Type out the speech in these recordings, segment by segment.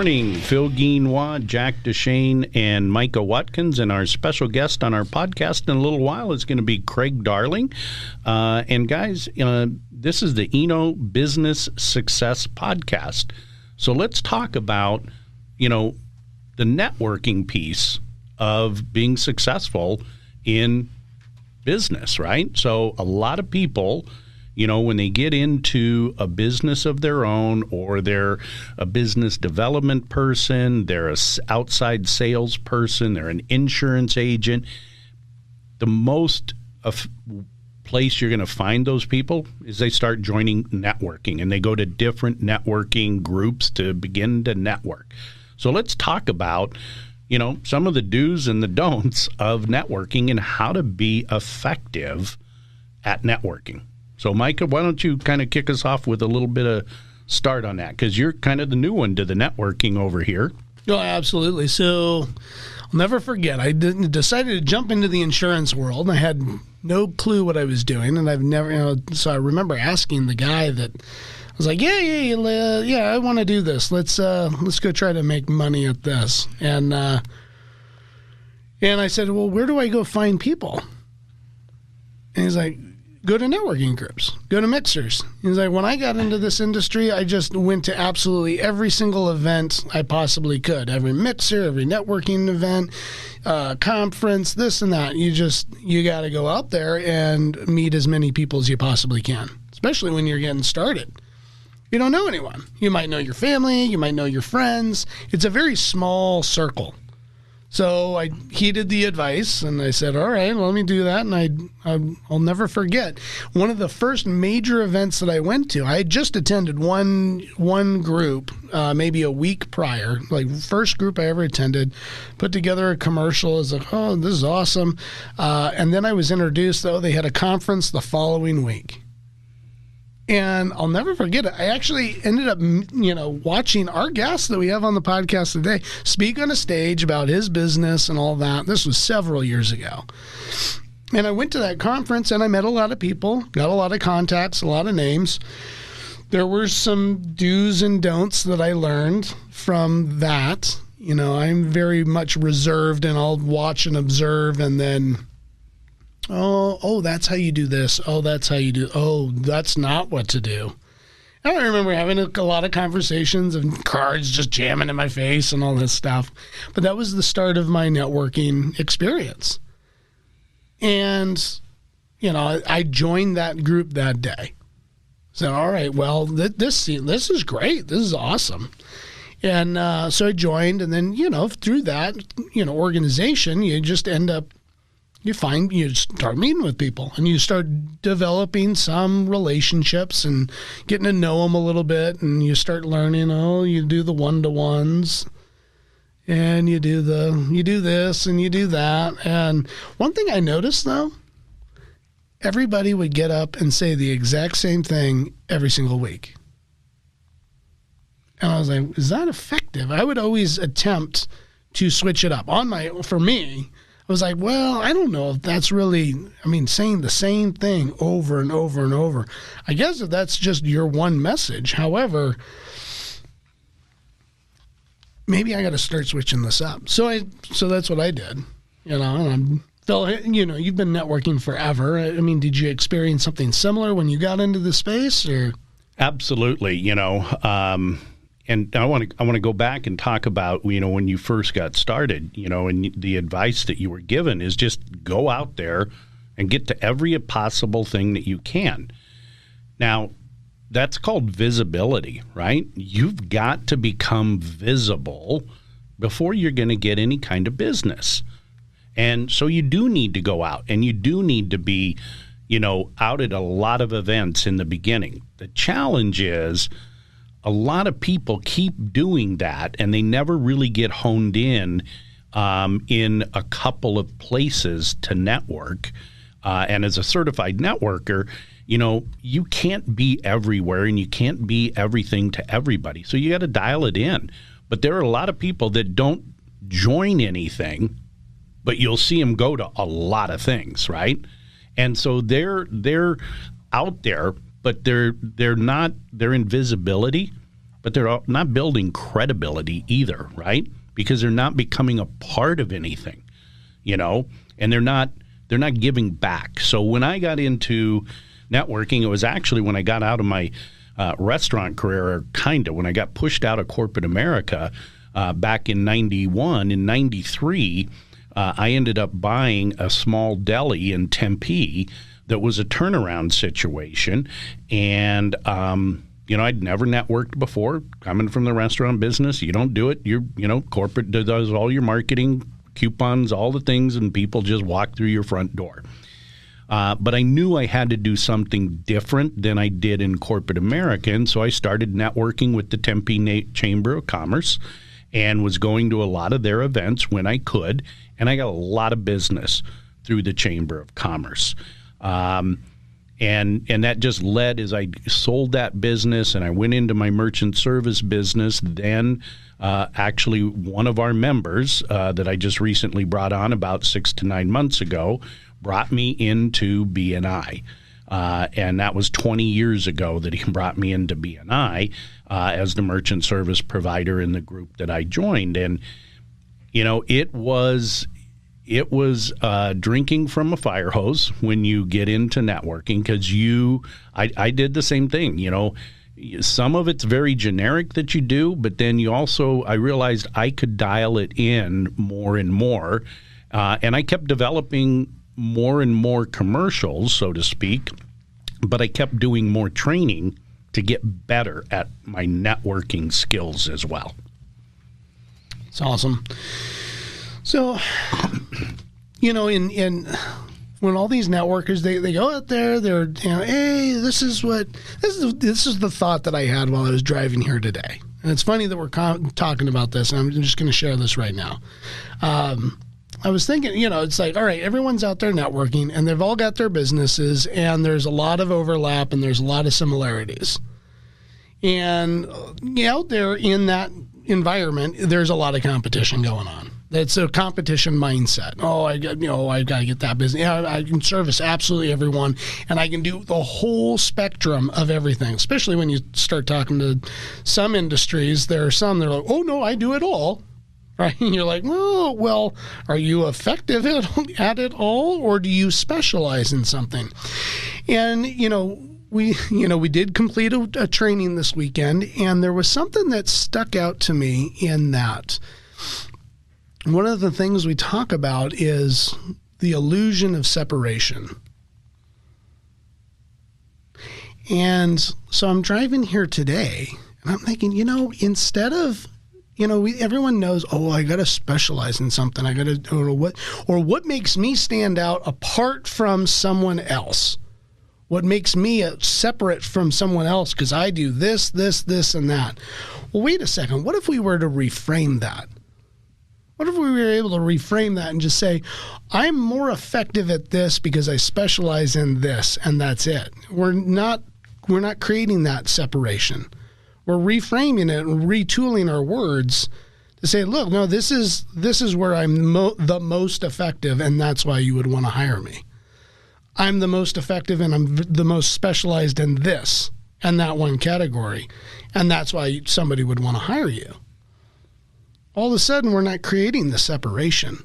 morning. Phil Guinois, Jack DeShane, and Micah Watkins. And our special guest on our podcast in a little while is going to be Craig Darling. And guys, this is the ENO Business Success Podcast. So let's talk about, the networking piece of being successful in business, right? So a lot of people, when they get into a business of their own, or they're a business development person, they're an outside sales person, they're an insurance agent, the most place you're going to find those people is they start joining networking, and they go to different networking groups to begin to network. So let's talk about, some of the do's and the don'ts of networking and how to be effective at networking. So, Micah, why don't you kind of kick us off with a little bit of start on that? Because you're kind of the new one to the networking over here. Oh, absolutely. So I'll never forget, I decided to jump into the insurance world. I had no clue what I was doing, and I've never, so I remember asking the guy that, I was like, yeah, I want to do this. Let's go try to make money at this. And I said, well, where do I go find people? And he's like, go to networking groups, go to mixers. He's like, when I got into this industry, I just went to absolutely every single event I possibly could. Every mixer, every networking event, conference, this and that. You got to go out there and meet as many people as you possibly can, especially when you're getting started. You don't know anyone. You might know your family, you might know your friends. It's a very small circle. So I heeded the advice, and I said, all right, well, let me do that. And I'll never forget. One of the first major events that I went to, I had just attended one group maybe a week prior, like first group I ever attended, put together a commercial. I was like, oh, this is awesome. And then I was introduced, they had a conference the following week. And I'll never forget it. I actually ended up, watching our guest that we have on the podcast today speak on a stage about his business and all that. This was several years ago. And I went to that conference, and I met a lot of people, got a lot of contacts, a lot of names. There were some do's and don'ts that I learned from that. I'm very much reserved, and I'll watch and observe, and then Oh, that's how you do this. Oh, that's how you do. Oh, that's not what to do. I remember having a lot of conversations and cards just jamming in my face and all this stuff. But that was the start of my networking experience. And, I joined that group that day. So, all right, well, this is great. This is awesome. And so I joined, and then, through that, organization, you just end up, you start meeting with people, and you start developing some relationships and getting to know them a little bit, and you start learning, you do the one-to-ones, and you do this and you do that. And one thing I noticed, though, everybody would get up and say the exact same thing every single week. And I was like, is that effective? I would always attempt to switch it up. For me, I was like, well, I don't know if that's really, saying the same thing over and over and over. I guess if that's just your one message. However, maybe I got to start switching this up. So that's what I did, and Phil, you've been networking forever. Did you experience something similar when you got into the space, or? Absolutely. And I want to go back and talk about, when you first got started, and the advice that you were given is just go out there and get to every possible thing that you can. Now, that's called visibility, right? You've got to become visible before you're going to get any kind of business. And so you do need to go out, and you do need to be, out at a lot of events in the beginning. The challenge is, a lot of people keep doing that, and they never really get honed in a couple of places to network. And as a certified networker, you can't be everywhere, and you can't be everything to everybody. So you got to dial it in. But there are a lot of people that don't join anything, but you'll see them go to a lot of things, right? And so they're out there, but their invisibility but they're not building credibility either, right? Because they're not becoming a part of anything, and they're not giving back. So when I got into networking, it was actually when I got out of my restaurant career, or when I got pushed out of corporate America back in 91. In 93, I ended up buying a small deli in Tempe that was a turnaround situation. And, I'd never networked before. Coming from the restaurant business, you don't do it. Corporate does all your marketing, coupons, all the things, and people just walk through your front door. But I knew I had to do something different than I did in corporate America, and so I started networking with the Tempe Chamber of Commerce and was going to a lot of their events when I could, and I got a lot of business through the Chamber of Commerce. And that just led, as I sold that business and I went into my merchant service business, then actually one of our members that I just recently brought on about 6 to 9 months ago brought me into BNI. And that was 20 years ago that he brought me into BNI as the merchant service provider in the group that I joined. And, it was drinking from a fire hose when you get into networking, because I did the same thing. Some of it's very generic that you do, but then I realized I could dial it in more and more. And I kept developing more and more commercials, so to speak, but I kept doing more training to get better at my networking skills as well. It's awesome. So, in when all these networkers, they go out there, they're, hey, this is the thought that I had while I was driving here today. And it's funny that we're talking about this, and I'm just going to share this right now. I was thinking, it's like, all right, everyone's out there networking, and they've all got their businesses, and there's a lot of overlap, and there's a lot of similarities. And out there in that environment, there's a lot of competition going on. It's a competition mindset. Oh, I got to get that business. Yeah, I can service absolutely everyone, and I can do the whole spectrum of everything. Especially when you start talking to some industries, there are some that are like, oh no, I do it all, right? And you're like, oh, well, are you effective at it all, or do you specialize in something? And we did complete a training this weekend, and there was something that stuck out to me in that. One of the things we talk about is the illusion of separation. And so I'm driving here today, and I'm thinking, instead of, everyone knows, oh, I got to specialize in something. I got to, what makes me stand out apart from someone else? What makes me separate from someone else because I do this, and that? Well, wait a second. What if we were to reframe that? What if we were able to reframe that and just say, I'm more effective at this because I specialize in this, and that's it. We're not creating that separation. We're reframing it and retooling our words to say, look, no, this is where I'm the most effective, and that's why you would want to hire me. I'm the most effective, and I'm the most specialized in this and that one category, and that's why somebody would want to hire you. All of a sudden, we're not creating the separation.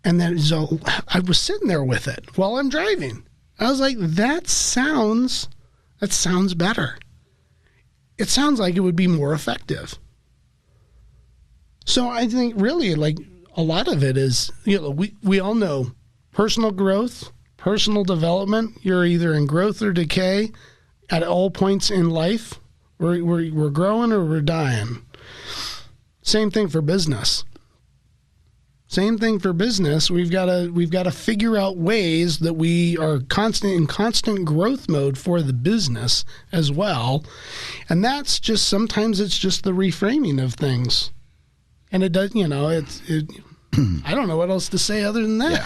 And then so I was sitting there with it while I'm driving. I was like, that sounds better. It sounds like it would be more effective. So I think really, like, a lot of it is, we all know personal growth, personal development. You're either in growth or decay at all points in life. We're growing or we're dying. Same thing for business. We've got to figure out ways that we are in constant growth mode for the business as well. And that's just, sometimes it's just the reframing of things. And it does, I don't know what else to say other than that.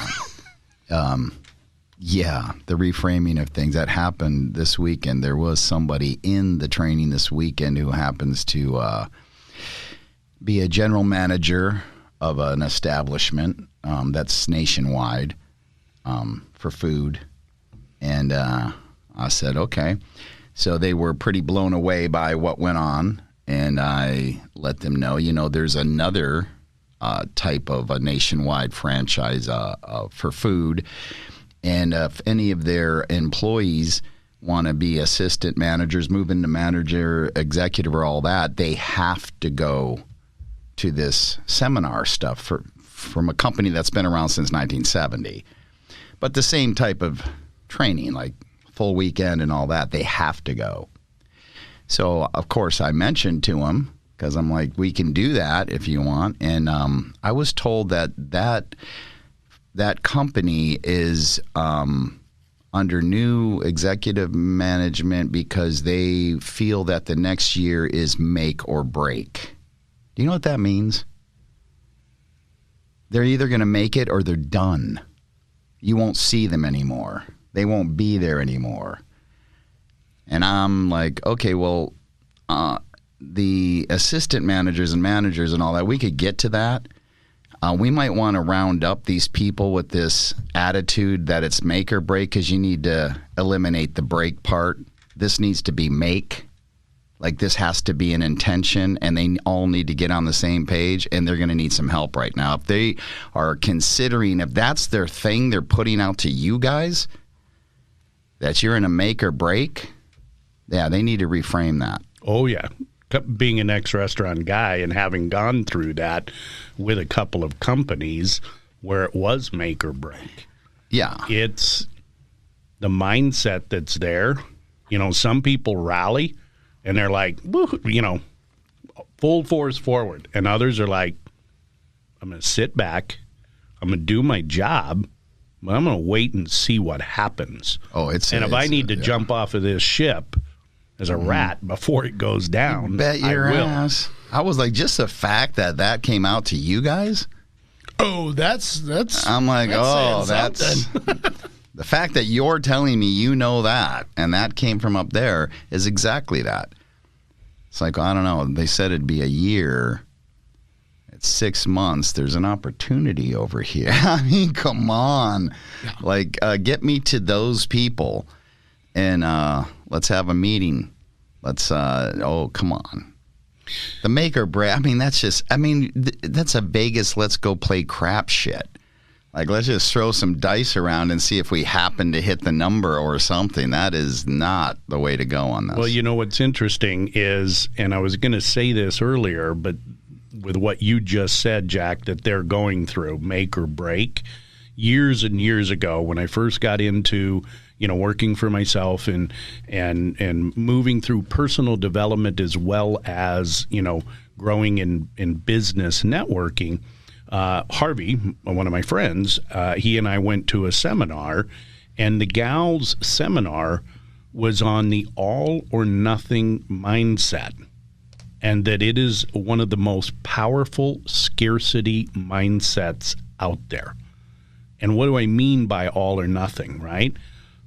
Yeah. The reframing of things that happened this weekend. There was somebody in the training this weekend who happens to be a general manager of an establishment that's nationwide for food. And I said, okay, So they were pretty blown away by what went on. And I let them know, there's another type of a nationwide franchise for food. And if any of their employees want to be assistant managers, move into manager, executive, or all that, they have to go to this seminar stuff from a company that's been around since 1970. But the same type of training, like full weekend and all that, they have to go. So, of course, I mentioned to him, because I'm like, we can do that if you want. And I was told that company is under new executive management because they feel that the next year is make or break. Do you know what that means? They're either going to make it or they're done. You won't see them anymore. They won't be there anymore. And I'm like, okay, well, the assistant managers and all that, we could get to that. We might want to round up these people with this attitude that it's make or break, because you need to eliminate the break part. This needs to be make. Like, this has to be an intention, and they all need to get on the same page, and they're going to need some help right now. If they are considering, if that's their thing they're putting out to you guys, that you're in a make or break, yeah, they need to reframe that. Oh, yeah. Being an ex-restaurant guy and having gone through that with a couple of companies where it was make or break. Yeah. It's the mindset that's there. Some people rally and they're like, full force forward. And others are like, I'm going to sit back. I'm going to do my job. But I'm going to wait and see what happens. Oh, if I need to jump off of this ship as a rat before it goes down, you bet your ass. I was like, just the fact that came out to you guys. Oh, that's. I'm like, that's the fact that you're telling me that, and that came from up there, is exactly that. It's like, I don't know. They said it'd be a year. It's 6 months. There's an opportunity over here. I mean, come on. Yeah. Like, get me to those people, and let's have a meeting. Let's, come on. The make or break, that's a Vegas let's go play crap shit. Like, let's just throw some dice around and see if we happen to hit the number or something. That is not the way to go on this. Well, what's interesting is, and I was going to say this earlier, but with what you just said, Jack, that they're going through make or break. Years and years ago, when I first got into working for myself and moving through personal development as well as growing in business networking, Harvey, one of my friends, he and I went to a seminar, and the gals' seminar was on the all or nothing mindset, and that it is one of the most powerful scarcity mindsets out there. And what do I mean by all or nothing, right?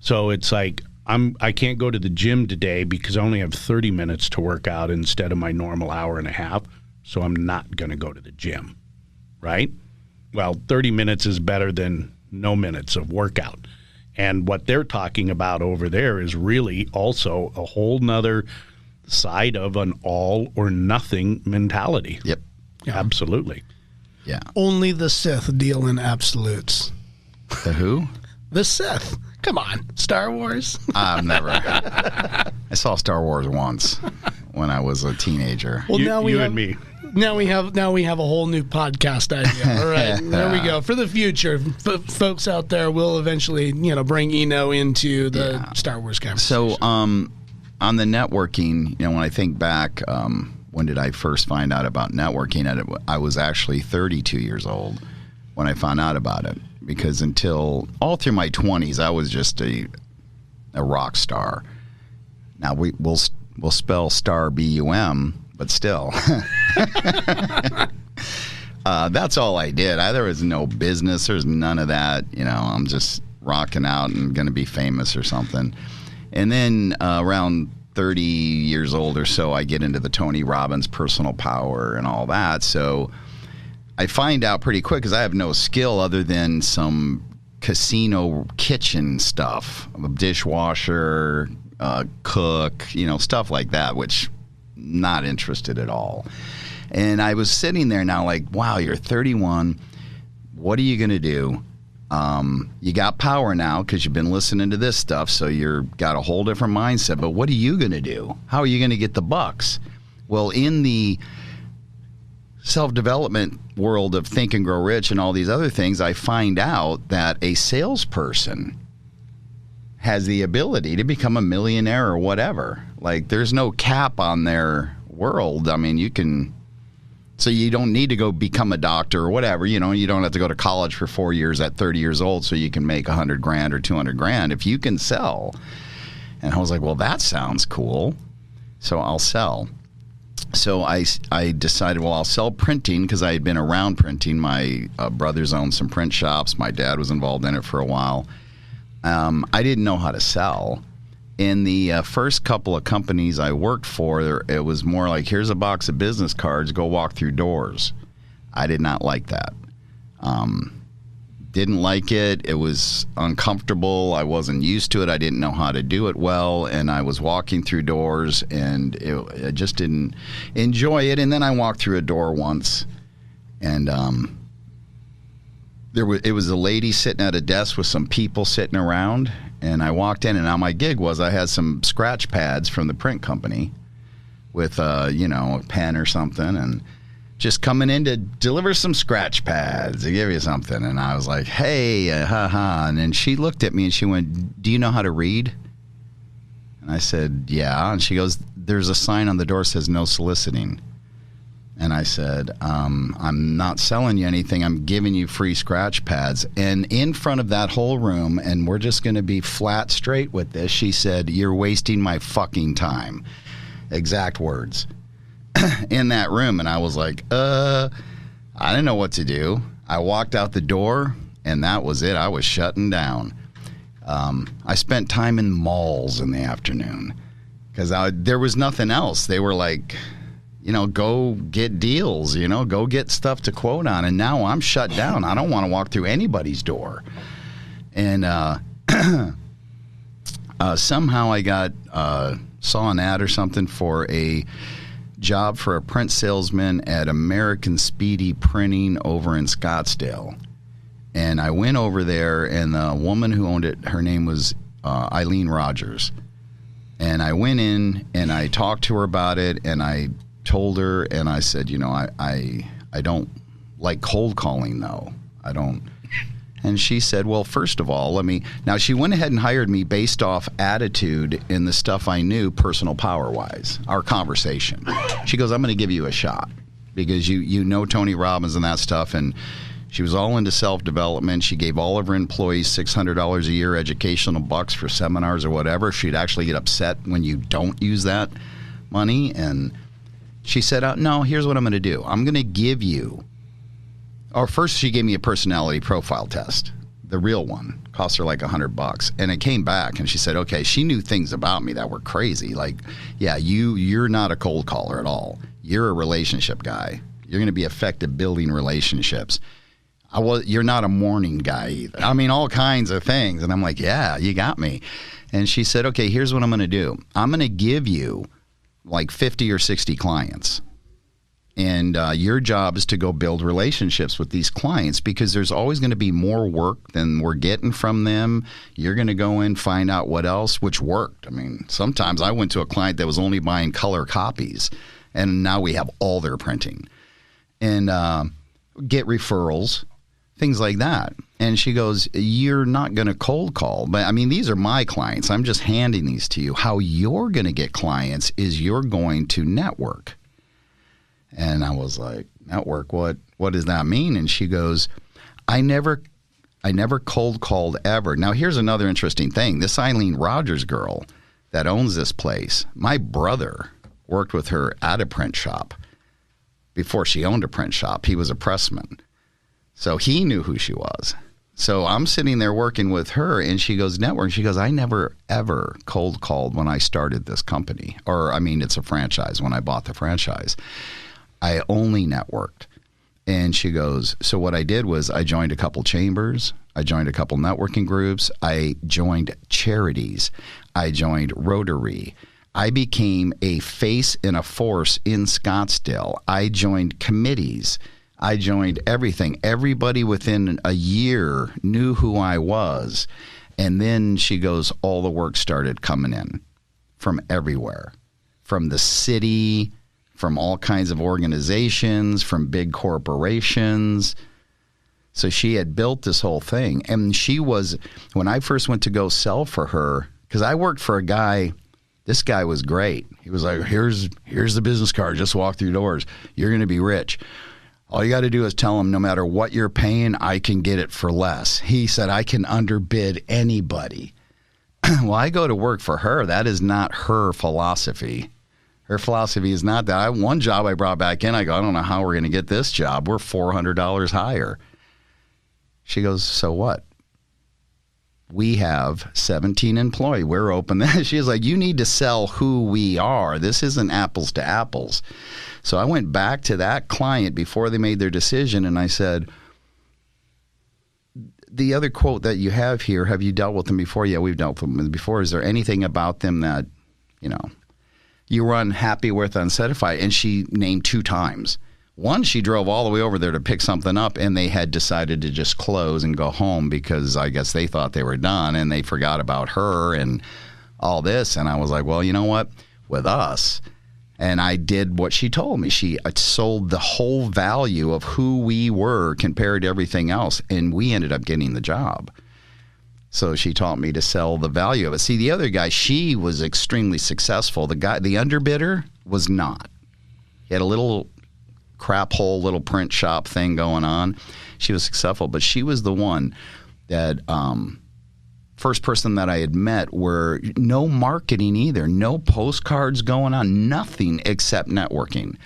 So it's like, I can't go to the gym today because I only have 30 minutes to work out instead of my normal hour and a half, so I'm not going to go to the gym, right? Well, 30 minutes is better than no minutes of workout. And what they're talking about over there is really also a whole nother side of an all or nothing mentality. Yep. Yeah. Absolutely. Yeah. Only the Sith deal in absolutes. The who? The Sith. Come on, Star Wars. I've never. I saw Star Wars once when I was a teenager. Well, now we have, and me. Now we have a whole new podcast idea. All right, there we go. For the future, folks out there will eventually, bring ENO into the Star Wars conversation. So, on the networking, when I think back, when did I first find out about networking? I was actually 32 years old when I found out about it. Because until all through my 20s, I was just a rock star. Now we'll spell star B-U-M, but still, that's all I did. There was no business. There's none of that. I'm just rocking out and going to be famous or something. And then around 30 years old or so, I get into the Tony Robbins personal power and all that. So I find out pretty quick, because I have no skill other than some casino kitchen stuff, a dishwasher, cook, stuff like that, which not interested at all. And I was sitting there now like, wow, you're 31. What are you going to do? You got power now because you've been listening to this stuff, so you've got a whole different mindset. But what are you going to do? How are you going to get the bucks? Well, in the self-development world of Think and Grow Rich and all these other things, I find out that a salesperson has the ability to become a millionaire or whatever. Like, there's no cap on their world. I mean, so you don't need to go become a doctor or whatever. You don't have to go to college for 4 years at 30 years old so you can make $100,000 or $200,000 if you can sell. And I was like, well, that sounds cool. So I'll sell. So I decided, well, I'll sell printing because I had been around printing. My brothers owned some print shops. My dad was involved in it for a while. I didn't know how to sell. In the first couple of companies I worked for, it was more like, here's a box of business cards, go walk through doors. I did not like that. Didn't like it. It was uncomfortable. I wasn't used to it. I didn't know how to do it well, and I was walking through doors, and I just didn't enjoy it. And then I walked through a door once, and it was a lady sitting at a desk with some people sitting around, and I walked in, and now my gig was I had some scratch pads from the print company with a pen or something, and just coming in to deliver some scratch pads to give you something. And I was like, hey, haha. And then she looked at me and she went, do you know how to read? And I said, yeah. And she goes, there's a sign on the door that says no soliciting. And I said, I'm not selling you anything. I'm giving you free scratch pads. And in front of that whole room, and we're just going to be flat straight with this, she said, you're wasting my fucking time. Exact words. In that room. And I was like, I didn't know what to do. I walked out the door, and that was it. I was shutting down. I spent time in malls in the afternoon because there was nothing else. They were like, go get deals, go get stuff to quote on. And now I'm shut down. I don't want to walk through anybody's door. And somehow I saw an ad or something for a job for a print salesman at American Speedy Printing over in Scottsdale. And I went over there, and the woman who owned it, her name was Eileen Rogers. And I went in, and I talked to her about it, and I told her, and I said, I don't like cold calling, though. I don't. And she said, well, first of all, now she went ahead and hired me based off attitude in the stuff I knew personal power-wise, our conversation. She goes, I'm going to give you a shot because you know Tony Robbins and that stuff. And she was all into self-development. She gave all of her employees $600 a year educational bucks for seminars or whatever. She'd actually get upset when you don't use that money. And she said, no, here's what I'm going to do. I'm going to give you. Or first, she gave me a personality profile test, the real one. Cost her like $100, and it came back, and she said, "Okay." She knew things about me that were crazy. Like, yeah, you're not a cold caller at all. You're a relationship guy. You're going to be effective building relationships. You're not a morning guy either. I mean, all kinds of things. And I'm like, yeah, you got me. And she said, "Okay, here's what I'm going to do. I'm going to give you like 50 or 60 clients." And your job is to go build relationships with these clients because there's always going to be more work than we're getting from them. You're going to go in, find out what else, which worked. I mean, sometimes I went to a client that was only buying color copies, and now we have all their printing. And get referrals, things like that. And she goes, you're not going to cold call. But, I mean, these are my clients. I'm just handing these to you. How you're going to get clients is you're going to network. And I was like, network, what does that mean? And she goes, I never cold called ever. Now, here's another interesting thing. This Eileen Rogers girl that owns this place, my brother worked with her at a print shop before she owned a print shop. He was a pressman. So he knew who she was. So I'm sitting there working with her, and she goes, network. She goes, I never, ever cold called when I started this company. Or, I mean, it's a franchise when I bought the franchise. I only networked. And she goes, so what I did was I joined a couple chambers. I joined a couple networking groups. I joined charities. I joined Rotary. I became a face and a force in Scottsdale. I joined committees. I joined everything. Everybody within a year knew who I was. And then she goes, all the work started coming in from everywhere, from the city, from all kinds of organizations, from big corporations. So she had built this whole thing. And she was, when I first went to go sell for her, because I worked for a guy, this guy was great. He was like, here's the business card. Just walk through doors. You're going to be rich. All you got to do is tell him no matter what you're paying, I can get it for less. He said, I can underbid anybody. Well, I go to work for her. That is not her philosophy. Her philosophy is not that. One job I brought back in, I go, I don't know how we're going to get this job. We're $400 higher. She goes, so what? We have 17 employees. We're open. She's like, you need to sell who we are. This isn't apples to apples. So I went back to that client before they made their decision, and I said, the other quote that you have here, have you dealt with them before? Yeah, we've dealt with them before. Is there anything about them that, you were unhappy with, unsatisfied? And she named 2 times. One, she drove all the way over there to pick something up, and they had decided to just close and go home because I guess they thought they were done, and they forgot about her and all this. And I was like, well, you know what? With us, and I did what she told me. She sold the whole value of who we were compared to everything else, and we ended up getting the job. So she taught me to sell the value of it. See, the other guy, she was extremely successful. The underbidder was not. He had a little crap hole, little print shop thing going on. She was successful, but she was the one that first person that I had met where no marketing either, no postcards going on, nothing except networking.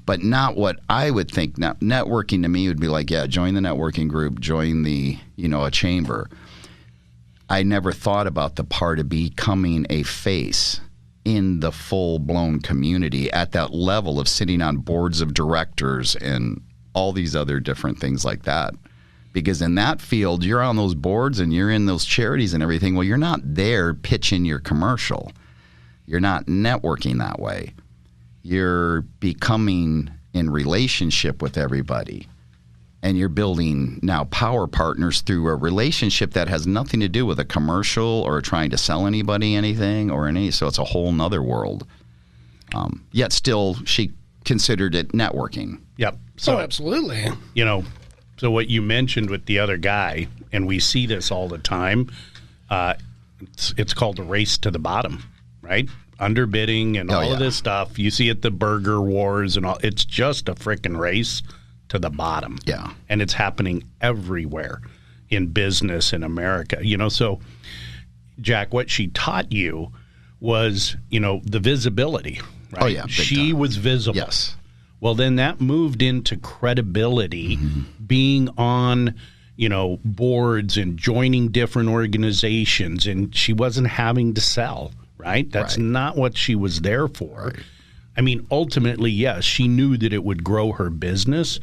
But not what I would think. Now, networking to me would be like, yeah, join the networking group, join the, a chamber. I never thought about the part of becoming a face in the full-blown community at that level of sitting on boards of directors and all these other different things like that. Because in that field, you're on those boards and you're in those charities and everything. Well, you're not there pitching your commercial. You're not networking that way. You're becoming in relationship with everybody. And you're building now power partners through a relationship that has nothing to do with a commercial or trying to sell anybody anything or any. So it's a whole nother world. Yet still, she considered it networking. Yep. So absolutely. So what you mentioned with the other guy, and we see this all the time, it's called the race to the bottom, right? Underbidding and all of this stuff. You see it, the burger wars and all. It's just a freaking race to the bottom. Yeah. And it's happening everywhere in business in America. So, Jack, what she taught you was, the visibility, right? Oh, yeah. She was visible. Yes. Well, then that moved into credibility, being on, boards and joining different organizations, and she wasn't having to sell, right? That's not what she was there for. Right. I mean, ultimately, yes, she knew that it would grow her business,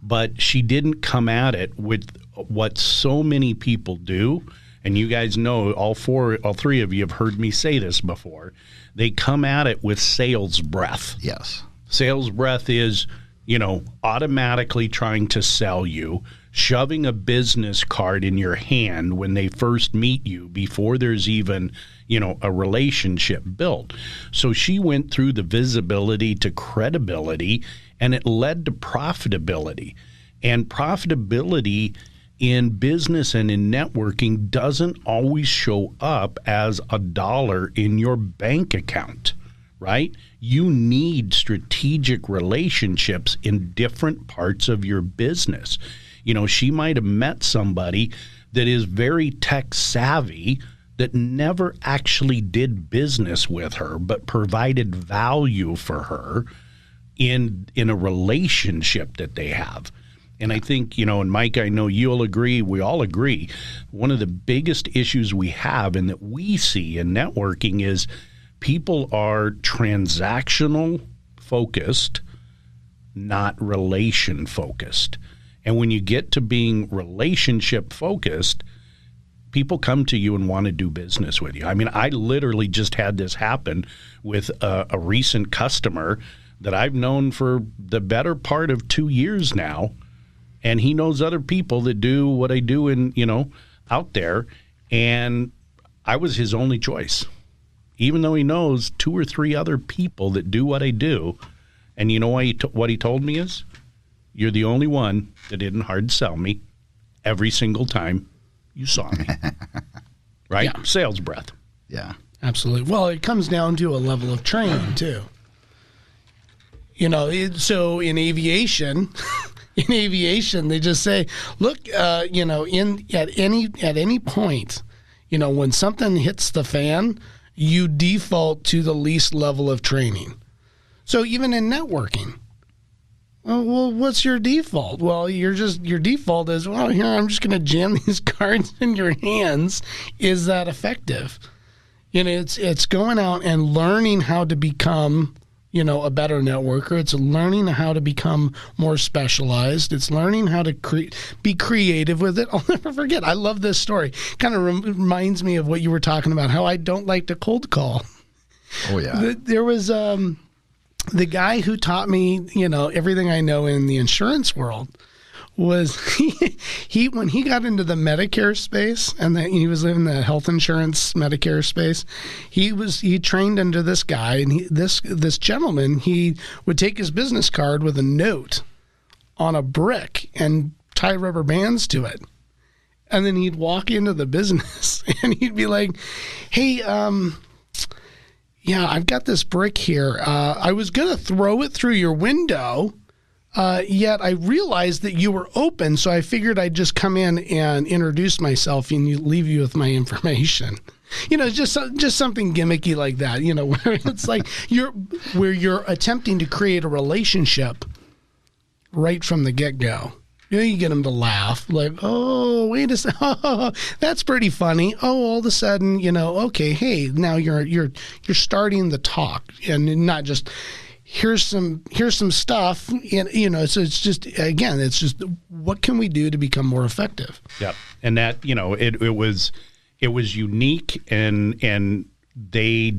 but she didn't come at it with what so many people do. And you guys know, all 3 of you have heard me say this before. They come at it with sales breath. Yes. Sales breath is, automatically trying to sell you, shoving a business card in your hand when they first meet you before there's even, a relationship built. So she went through the visibility to credibility, and it led to profitability. And profitability in business and in networking doesn't always show up as a dollar in your bank account, right? You need strategic relationships in different parts of your business. She might have met somebody that is very tech savvy that never actually did business with her, but provided value for her in a relationship that they have. And I think, and Mike, I know you'll agree, we all agree, one of the biggest issues we have and that we see in networking is people are transactional focused, not relation focused. And when you get to being relationship focused, people come to you and want to do business with you. I mean, I literally just had this happen with a recent customer that I've known for the better part of 2 years now, and he knows other people that do what I do out there, and I was his only choice, even though he knows 2 or 3 other people that do what I do. And you know what he told me is, you're the only one that didn't hard sell me every single time you saw me. Right? Yeah. Sales breath. Yeah. Absolutely. Well, it comes down to a level of training too. So in aviation, they just say, look, at any point, when something hits the fan, you default to the least level of training. So even in networking, well, what's your default? Well, your default is, well, here, I'm just going to jam these cards in your hands. Is that effective? It's going out and learning how to become, a better networker. It's learning how to become more specialized. It's learning how to be creative with it. I'll never forget. I love this story. Kind of reminds me of what you were talking about, how I don't like to cold call. Oh, yeah. There was the guy who taught me, everything I know in the insurance world was he when he got into the Medicare space and he was in the health insurance Medicare space, he trained under this guy, and this gentleman, he would take his business card with a note on a brick and tie rubber bands to it. And then he'd walk into the business and he'd be like, hey, yeah, I've got this brick here. I was going to throw it through your window, yet I realized that you were open, so I figured I'd just come in and introduce myself and leave you with my information. Just something gimmicky like that, where it's like you're attempting to create a relationship right from the get-go. You get them to laugh, like, oh, wait a second, oh, that's pretty funny. Oh, all of a sudden, okay, hey, now you're starting the talk, and not just here's some stuff, and so it's just what can we do to become more effective? Yep, and that it was unique, and it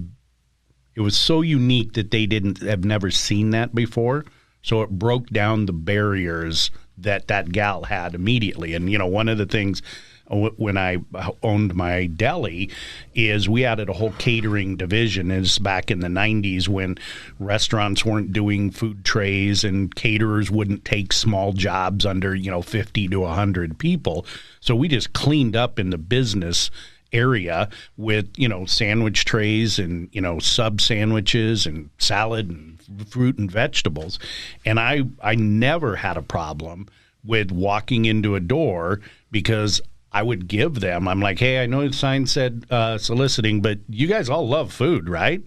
was so unique that they have never seen that before, so it broke down the barriers that gal had immediately. And, one of the things when I owned my deli is we added a whole catering division. It's back in the 90s when restaurants weren't doing food trays and caterers wouldn't take small jobs under, 50 to 100 people. So we just cleaned up in the business area with, sandwich trays and, sub sandwiches and salad and fruit and vegetables. And I never had a problem with walking into a door because I would give them, I'm like, hey, I know the sign said soliciting, but you guys all love food, right?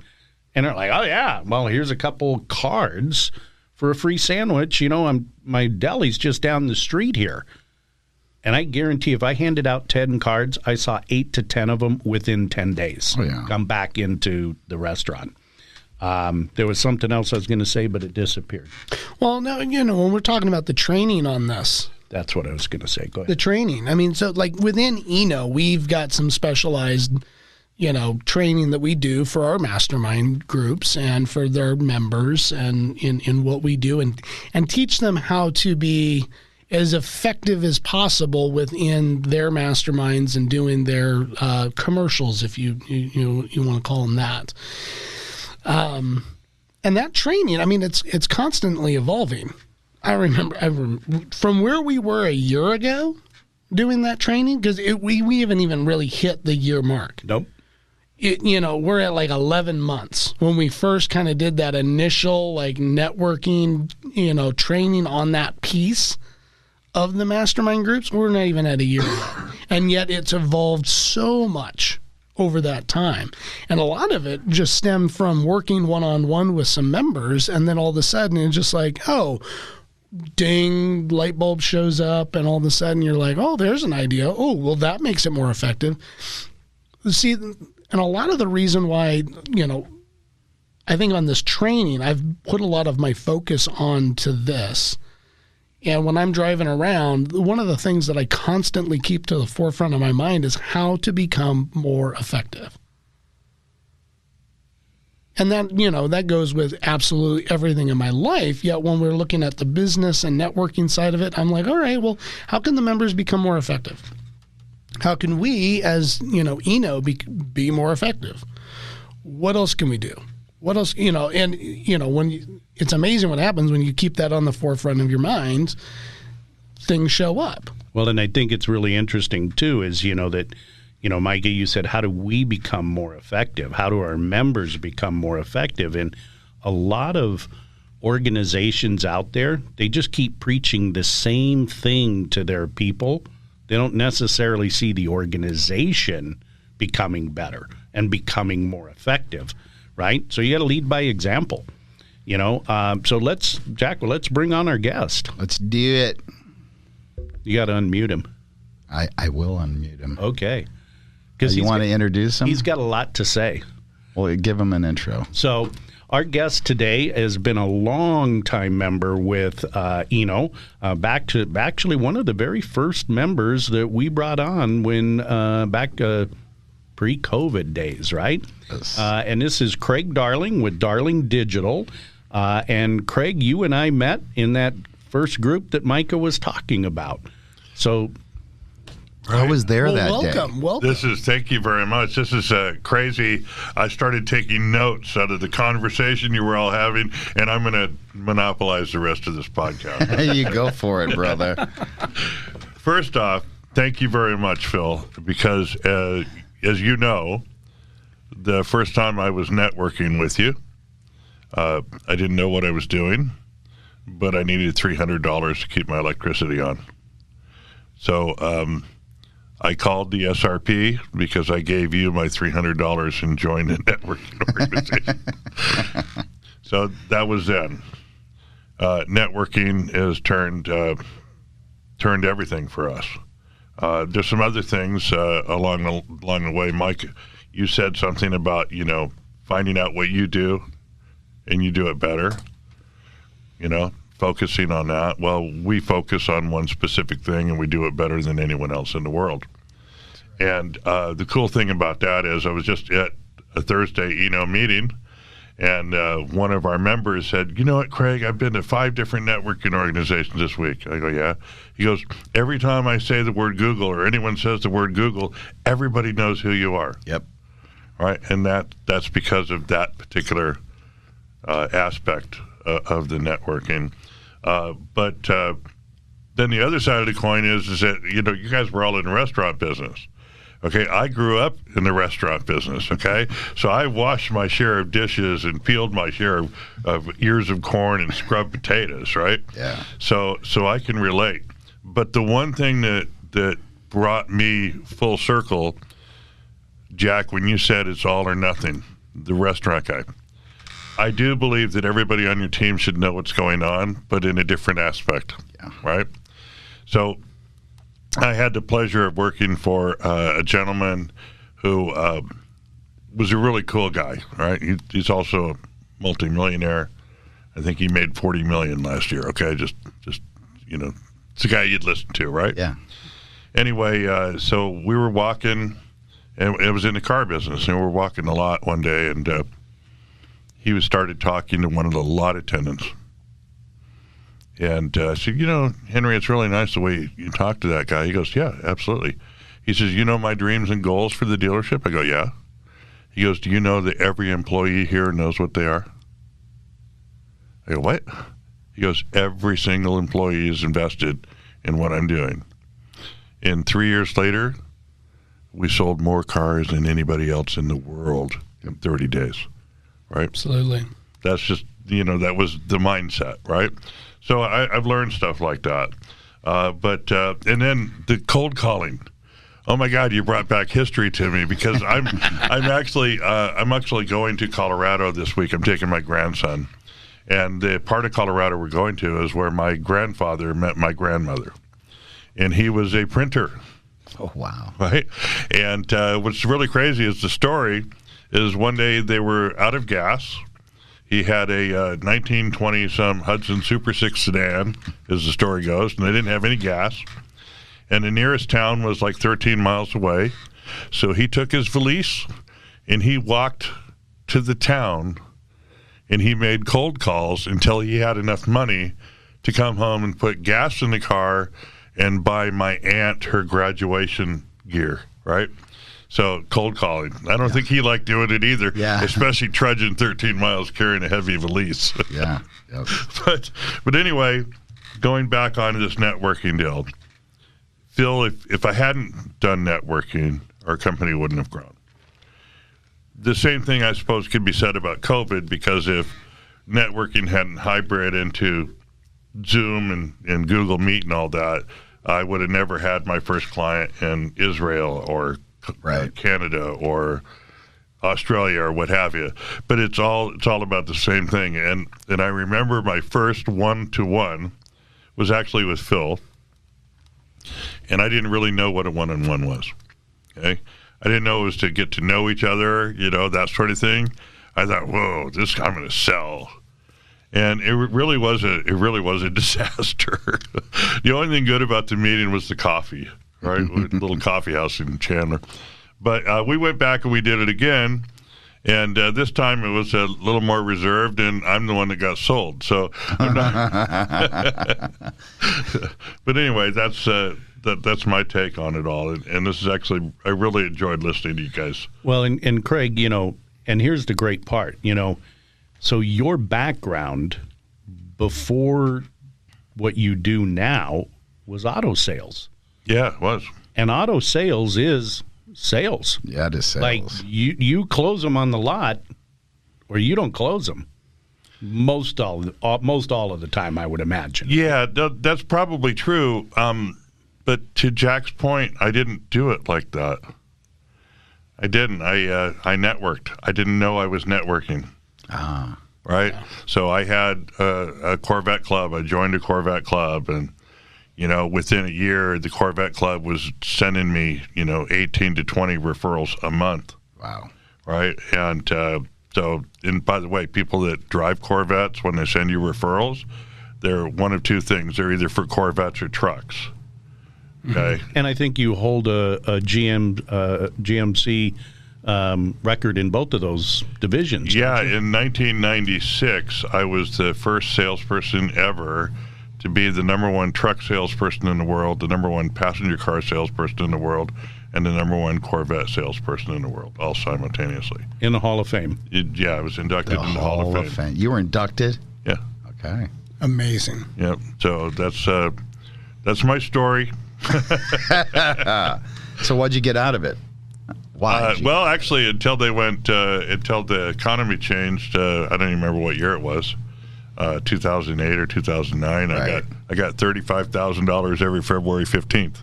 And they're like, oh, yeah, well, here's a couple cards for a free sandwich. My deli's just down the street here. And I guarantee if I handed out 10 cards, I saw 8 to 10 of them within 10 days come back into the restaurant. There was something else I was going to say, but it disappeared. Well, no, when we're talking about the training on this. That's what I was going to say. Go ahead. The training. I mean, so like within ENO, we've got some specialized, training that we do for our mastermind groups and for their members and in what we do and teach them how to be as effective as possible within their masterminds and doing their commercials, if you want to call them that. And that training, I mean, it's constantly evolving. I remember from where we were a year ago doing that training, because we haven't even really hit the year mark. Nope. We're at like 11 months when we first kind of did that initial like networking, training on that piece of the mastermind groups. We're not even at a year yet. And yet it's evolved so much over that time. And a lot of it just stemmed from working one-on-one with some members, and then all of a sudden it's just like, oh, ding, light bulb shows up, and all of a sudden you're like, oh, there's an idea. Oh, well, that makes it more effective. See, and a lot of the reason why, I think on this training, I've put a lot of my focus on to this And when I'm driving around, one of the things that I constantly keep to the forefront of my mind is how to become more effective. And that, that goes with absolutely everything in my life. Yet when we're looking at the business and networking side of it, I'm like, all right, well, how can the members become more effective? How can we, as, ENO, be more effective? What else can we do? What else, it's amazing what happens when you keep that on the forefront of your mind, things show up. Well, and I think it's really interesting, too, is, that, Micah, you said, how do we become more effective? How do our members become more effective? And a lot of organizations out there, they just keep preaching the same thing to their people. They don't necessarily see the organization becoming better and becoming more effective, right? So you got to lead by example, So let's bring on our guest. Let's do it. You got to unmute him. I will unmute him. Okay. Because you want to introduce him? He's got a lot to say. Well, give him an intro. So our guest today has been a long-time member with ENO, back to actually one of the very first members that we brought on when back pre-COVID days, right? Yes. And this is Craig Darling with Darling Digital. And Craig, you and I met in that first group that Micah was talking about. So I was there that day. Welcome. Thank you very much. This is crazy. I started taking notes out of the conversation you were all having, and I'm going to monopolize the rest of this podcast. You go for it, brother. First off, thank you very much, Phil, because as you know, the first time I was networking with you, I didn't know what I was doing, but I needed $300 to keep my electricity on. So I called the SRP because I gave you my $300 and joined a networking organization. So that was then. Networking has turned everything for us. There's some other things along the way. Mike, you said something about, finding out what you do and you do it better, focusing on that. Well, we focus on one specific thing and we do it better than anyone else in the world. And the cool thing about that is I was just at a Thursday ENO meeting, and one of our members said, you know what, Craig, I've been to 5 different networking organizations this week. I go, yeah. He goes, every time I say the word Google or anyone says the word Google, everybody knows who you are. Yep. Right? And that's because of that particular aspect of the networking. But then the other side of the coin is that, you guys were all in the restaurant business. Okay, I grew up in the restaurant business, okay? So I washed my share of dishes and peeled my share of ears of corn and scrubbed potatoes, right? Yeah. So I can relate. But the one thing that brought me full circle, Jack, when you said it's all or nothing, the restaurant guy, I do believe that everybody on your team should know what's going on, but in a different aspect, right? So I had the pleasure of working for a gentleman who was a really cool guy, right? He's also a multimillionaire. I think he made $40 million last year, okay? Just it's a guy you'd listen to, right? Yeah. Anyway, so we were walking, and it was in the car business, and we were walking a lot one day, and he started talking to one of the lot attendants. And I said, Henry, it's really nice the way you talk to that guy. He goes, yeah, absolutely. He says, my dreams and goals for the dealership? I go, yeah. He goes, do you know that every employee here knows what they are? I go, what? He goes, every single employee is invested in what I'm doing. And 3 years later, we sold more cars than anybody else in the world in 30 days, right? Absolutely. That's just, that was the mindset, right? So I've learned stuff like that. But and then the cold calling. Oh my God, you brought back history to me because I'm actually going to Colorado this week. I'm taking my grandson, and the part of Colorado we're going to is where my grandfather met my grandmother, and he was a printer. Oh wow! Right, and what's really crazy is the story is one day they were out of gas. He had a 1920-some Hudson Super 6 sedan, as the story goes, and they didn't have any gas. And the nearest town was like 13 miles away. So he took his valise, and he walked to the town, and he made cold calls until he had enough money to come home and put gas in the car and buy my aunt her graduation gear, right? So cold calling. I don't think he liked doing it either, especially trudging 13 miles carrying a heavy valise. Yeah. Yep. But anyway, going back onto this networking deal, Phil, if I hadn't done networking, our company wouldn't have grown. The same thing, I suppose, could be said about COVID, because if networking hadn't hybrid into Zoom and Google Meet and all that, I would have never had my first client in Israel or Canada or Australia or what have you. But it's all about the same thing. And I remember my first one-to-one was actually with Phil, and I didn't really know what a one-on-one was. Okay, I didn't know it was to get to know each other, that sort of thing. I thought, whoa, I'm going to sell. And it really was a disaster. The only thing good about the meeting was the coffee, right? Little coffee house in Chandler. But we went back and we did it again, and this time it was a little more reserved, and I'm the one that got sold. So, but anyway, that's my take on it all. And this is actually, I really enjoyed listening to you guys. Well, and Craig, and here's the great part, so your background before what you do now was auto sales. Yeah, it was. And auto sales is sales. Yeah, it is sales. Like you close them on the lot, or you don't close them. Most all of the time, I would imagine. Yeah, that's probably true. But to Jack's point, I didn't do it like that. I didn't. I networked. I didn't know I was networking. Right? Yeah. So I had a Corvette club. I joined a Corvette club, and within a year, the Corvette club was sending me 18 to 20 referrals a month. Wow. Right? And and by the way, people that drive Corvettes, when they send you referrals, they're one of two things. They're either for Corvettes or trucks. Okay. And I think you hold a GMC record in both of those divisions. Yeah, in 1996, I was the first salesperson ever to be the number one truck salesperson in the world, the number one passenger car salesperson in the world, and the number one Corvette salesperson in the world, all simultaneously. In the Hall of Fame. Yeah, I was inducted in the Hall of Fame. You were inducted? Yeah. Okay. Amazing. Yep. So that's my story. So what'd you get out of it? Why? Well, actually, until the economy changed, I don't even remember what year it was, 2008 or 2009. Right. I got $35,000 every February 15th,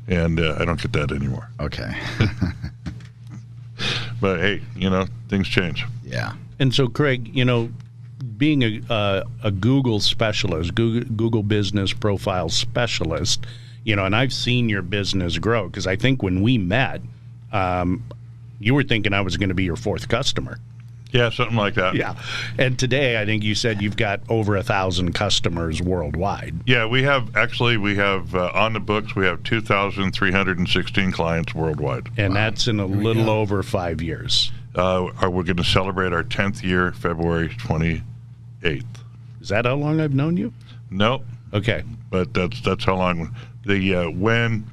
and I don't get that anymore. Okay. But hey, things change. Yeah. And so, Craig, being a Google specialist, Google Business Profile specialist, and I've seen your business grow, because I think when we met, you were thinking I was going to be your fourth customer. Yeah, something like that. Yeah. And today, I think you said you've got over 1,000 customers worldwide. Yeah, we have on the books, we have 2,316 clients worldwide. And that's in a little over 5 years. We're going to celebrate our 10th year, February 28th. Is that how long I've known you? Nope. Okay. But that's how long. When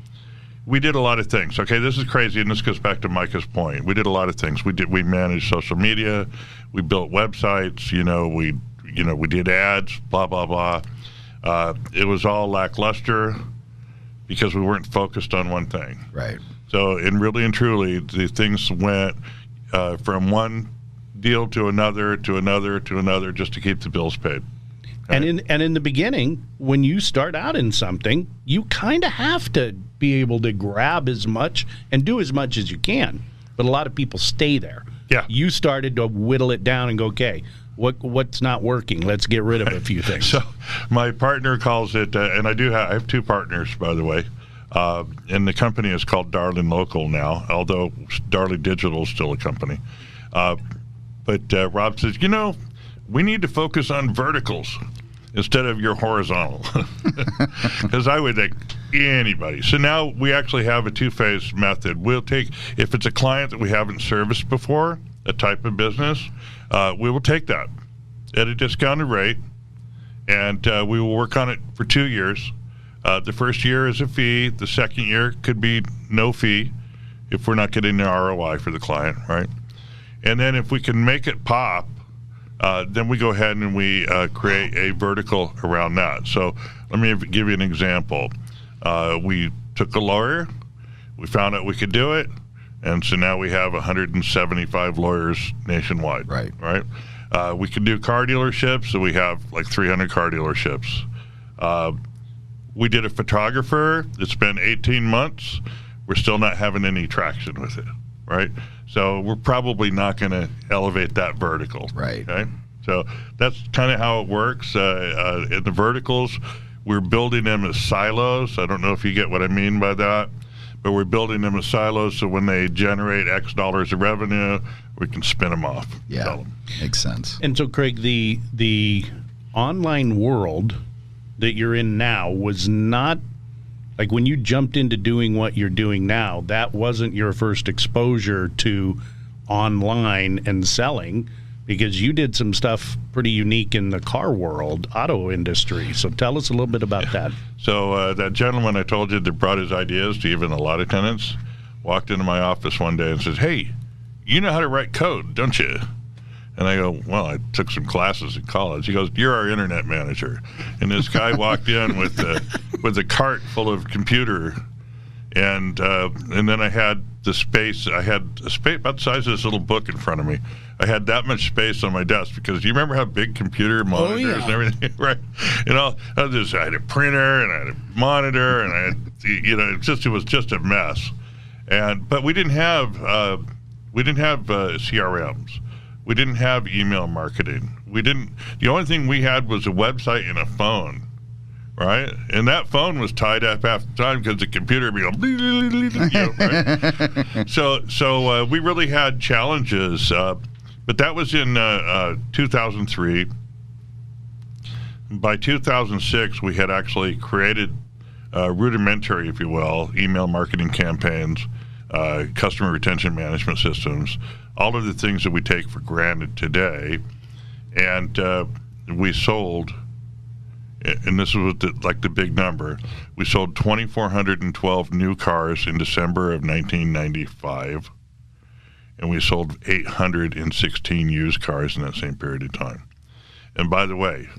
we did a lot of things. Okay, this is crazy, and this goes back to Micah's point. We did a lot of things. We managed social media. We built websites. We did ads. Blah blah blah. It was all lackluster because we weren't focused on one thing. Right. So, really and truly, the things went from one deal to another, just to keep the bills paid. Okay? And in the beginning, when you start out in something, you kind of have to be able to grab as much and do as much as you can. But a lot of people stay there. Yeah. You started to whittle it down and go, okay, what's not working? Let's get rid of a few things. So my partner calls it, and I have two partners, by the way. And the company is called Darling Local now, although Darling Digital is still a company. But Rob says, we need to focus on verticals instead of your horizontal. Because I would think anybody. So now we actually have a two-phase method. We'll take, if it's a client that we haven't serviced before, a type of business, we will take that at a discounted rate, and we will work on it for 2 years. The first year is a fee. The second year could be no fee if we're not getting the ROI for the client, right? And then if we can make it pop, then we go ahead and we create a vertical around that. So let me give you an example. We took a lawyer, we found out we could do it, and so now we have 175 lawyers nationwide. Right. We can do car dealerships, so we have like 300 car dealerships. We did a photographer. It's been 18 months. We're still not having any traction with it, right? So we're probably not going to elevate that vertical. Right. Okay. So that's kind of how it works. In the verticals, we're building them as silos. I don't know if you get what I mean by that, but we're building them as silos so when they generate X dollars of revenue, we can spin them off. Yeah, makes sense. And so, Craig, the online world that you're in now was not, like when you jumped into doing what you're doing now, that wasn't your first exposure to online and selling, because you did some stuff pretty unique in the car world, auto industry. So tell us a little bit about that. So that gentleman I told you that brought his ideas to even the lot attendants walked into my office one day and says, "Hey, you know how to write code, don't you?" And I go, "Well, I took some classes in college." He goes, "You're our internet manager." And this guy walked in with a cart full of computer, and then I had the space. I had a space about the size of this little book in front of me. I had that much space on my desk because you remember how big computer monitors and everything, right? You know, I had a printer and I had a monitor and I had, it was just a mess. But we didn't have CRMs. We didn't have email marketing. The only thing we had was a website and a phone, right? And that phone was tied up half the time because the computer would be right? So we really had challenges. But that was in 2003. By 2006, we had actually created rudimentary, if you will, email marketing campaigns, customer retention management systems, all of the things that we take for granted today. And we sold, and this was the big number, we sold 2,412 new cars in December of 1995. And we sold 816 used cars in that same period of time. And by the way,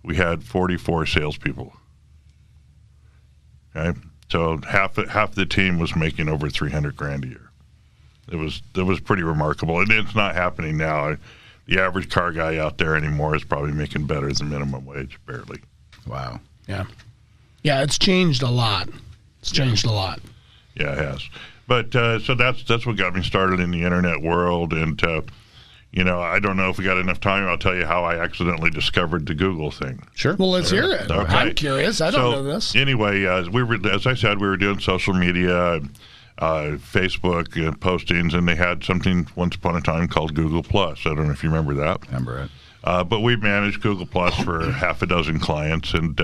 we had 44 salespeople. Okay, so half the team was making over $300,000 a year. It was pretty remarkable, and it's not happening now. The average car guy out there anymore is probably making better than minimum wage, barely. Wow. Yeah, it's changed a lot. Yeah, it has. But so that's what got me started in the internet world, and I don't know if we got enough time. I'll tell you how I accidentally discovered the Google thing. Sure. Well, let's hear it. Okay. I'm curious. I don't know this. Anyway, as I said, we were doing social media, Facebook postings, and they had something once upon a time called Google Plus. I don't know if you remember that. Remember it. But we managed Google Plus for half a dozen clients, and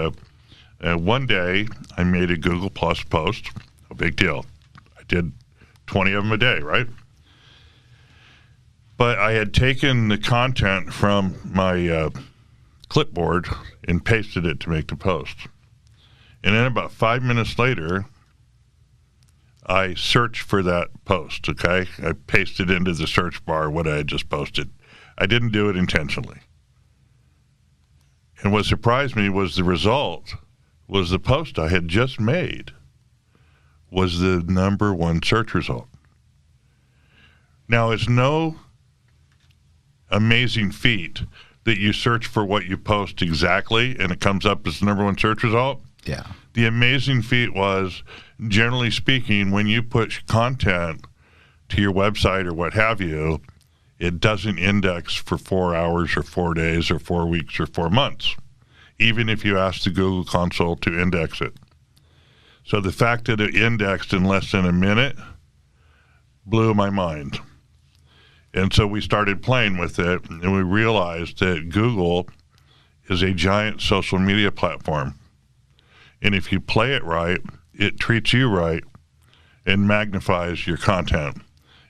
one day I made a Google Plus post. A big deal. Did 20 of them a day, right? But I had taken the content from my clipboard and pasted it to make the post. And then about 5 minutes later, I searched for that post, okay? I pasted into the search bar what I had just posted. I didn't do it intentionally. And what surprised me was the result was the post I had just made was the number one search result. Now, it's no amazing feat that you search for what you post exactly and it comes up as the number one search result. Yeah. The amazing feat was, generally speaking, when you push content to your website or what have you, it doesn't index for 4 hours or 4 days or 4 weeks or 4 months, even if you ask the Google console to index it. So the fact that it indexed in less than a minute blew my mind. And so we started playing with it, and we realized that Google is a giant social media platform. And if you play it right, it treats you right and magnifies your content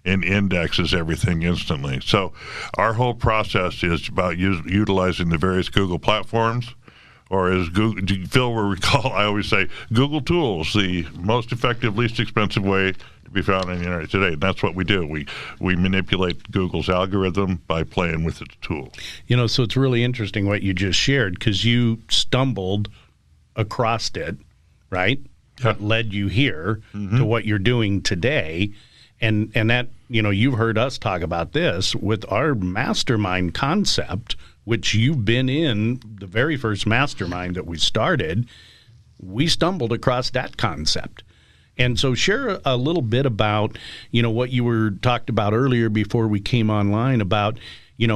and indexes everything instantly. So our whole process is about utilizing the various Google platforms, or as Phil will recall, I always say Google tools, the most effective, least expensive way to be found on the internet today. And that's what we do. We manipulate Google's algorithm by playing with its tool. So it's really interesting what you just shared, because you stumbled across it, right? That led you here to what you're doing today. And that, you've heard us talk about this with our mastermind concept, which you've been in the very first mastermind that we started. We stumbled across that concept. And so share a little bit about, what you were talked about earlier before we came online about,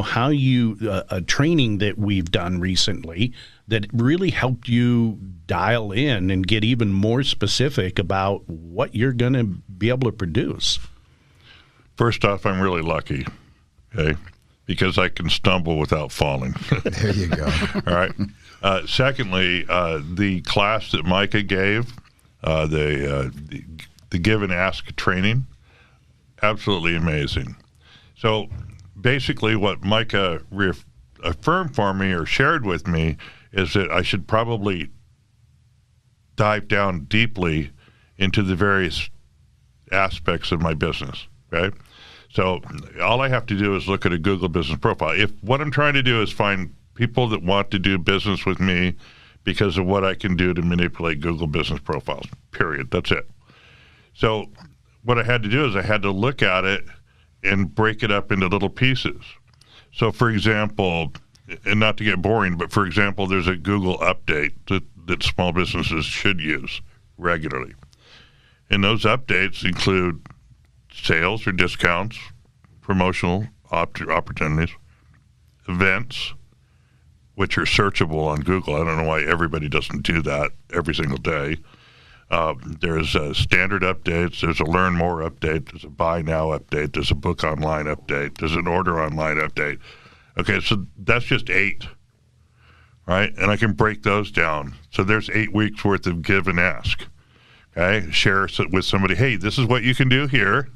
how you, a training that we've done recently that really helped you dial in and get even more specific about what you're going to be able to produce. First off, I'm really lucky, okay, because I can stumble without falling. There you go. All right. Secondly, the class that Micah gave, the Give and Ask training, absolutely amazing. So basically what Micah affirmed for me or shared with me is that I should probably dive down deeply into the various aspects of my business, okay? So all I have to do is look at a Google business profile. If what I'm trying to do is find people that want to do business with me because of what I can do to manipulate Google business profiles, period. That's it. So what I had to do is I had to look at it and break it up into little pieces. So for example, and not to get boring, but for example, there's a Google update that small businesses should use regularly. And those updates include sales or discounts, promotional opportunities, events, which are searchable on Google. I don't know why everybody doesn't do that every single day. There's standard updates. There's a learn more update. There's a buy now update. There's a book online update. There's an order online update. Okay, so that's just 8, right? And I can break those down. So there's 8 weeks worth of give and ask. Okay, share with somebody, hey, this is what you can do here.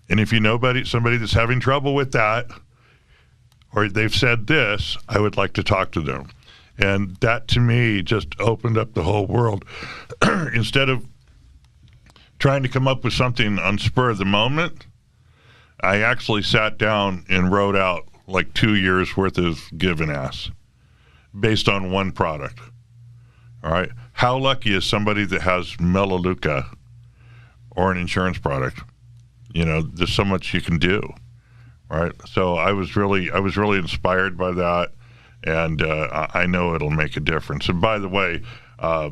And if you know somebody that's having trouble with that, or they've said this, I would like to talk to them. And that, to me, just opened up the whole world. Instead of trying to come up with something on spur of the moment, I actually sat down and wrote out like 2 years worth of give and ask based on one product. All right. How lucky is somebody that has Melaleuca or an insurance product? There's so much you can do. Right. So I was really inspired by that. And I know it'll make a difference. And by the way, I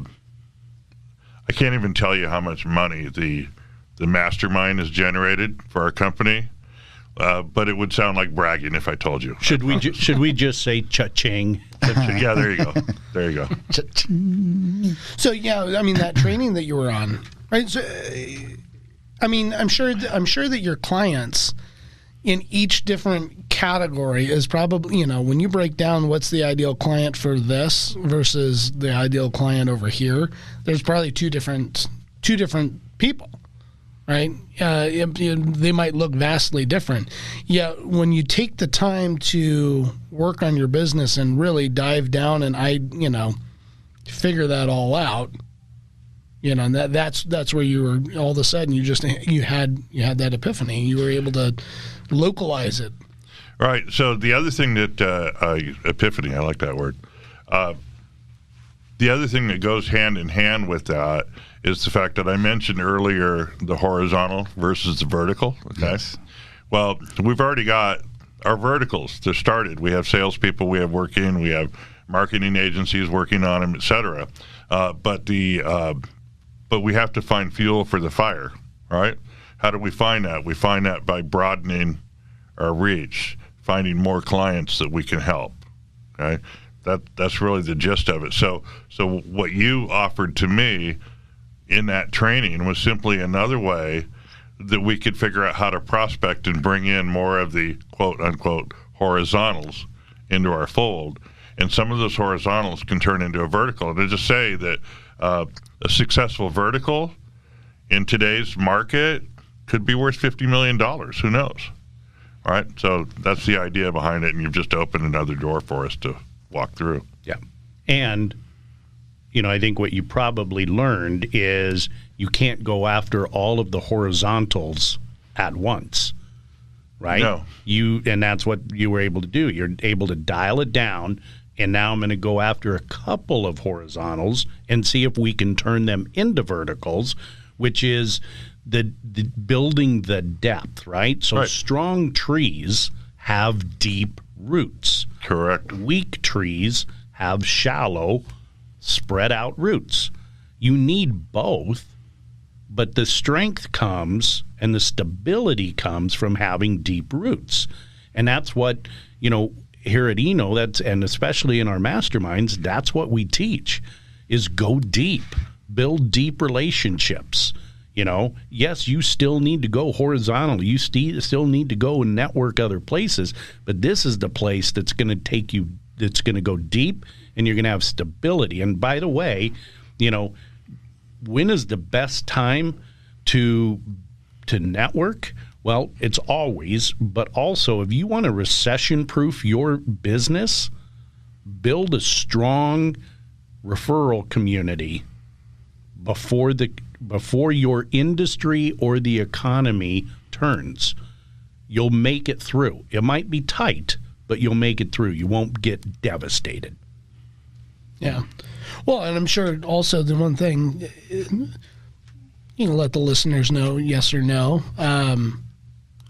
can't even tell you how much money the mastermind has generated for our company, but it would sound like bragging if I told you. Should we just say cha-ching? Yeah, there you go. There you go. So yeah, I mean that training that you were on, right? So, I mean, I'm sure that your clients in each different category is probably, when you break down what's the ideal client for this versus the ideal client over here, there's probably two different people, right? They might look vastly different. Yet when you take the time to work on your business and really dive down and figure that all out, and that's where you were all of a sudden you had that epiphany. You were able to localize it. Right. So the other thing that epiphany, I like that word. The other thing that goes hand in hand with that is the fact that I mentioned earlier the horizontal versus the vertical. Okay. Yes. Well, we've already got our verticals. They're started. We have salespeople we have working. We have marketing agencies working on them, et cetera. But we have to find fuel for the fire. Right. How do we find that? We find that by broadening our reach, finding more clients that we can help. Okay, that's really the gist of it. So what you offered to me in that training was simply another way that we could figure out how to prospect and bring in more of the quote-unquote horizontals into our fold. And some of those horizontals can turn into a vertical. And to just say that a successful vertical in today's market could be worth $50 million. Who knows? All right. So that's the idea behind it. And you've just opened another door for us to walk through. Yeah. And, I think what you probably learned is you can't go after all of the horizontals at once, right? No. And that's what you were able to do. You're able to dial it down, and now I'm going to go after a couple of horizontals and see if we can turn them into verticals, which is the building the depth, right? So Right. Strong trees have deep roots. Correct. Weak trees have shallow, spread out roots. You need both, but the strength comes and the stability comes from having deep roots. And that's what, here at ENO, and especially in our masterminds, that's what we teach, is go deep, build deep relationships. Yes, you still need to go horizontal. You still need to go and network other places, but this is the place that's going to take you, that's going to go deep, and you're going to have stability. And by the way, when is the best time to network? Well, it's always, but also if you want to recession-proof your business, build a strong referral community before your industry or the economy turns. You'll make it through. It might be tight, but you'll make it through. You won't get devastated. Yeah. Well, and I'm sure also the one thing, let the listeners know, yes or no.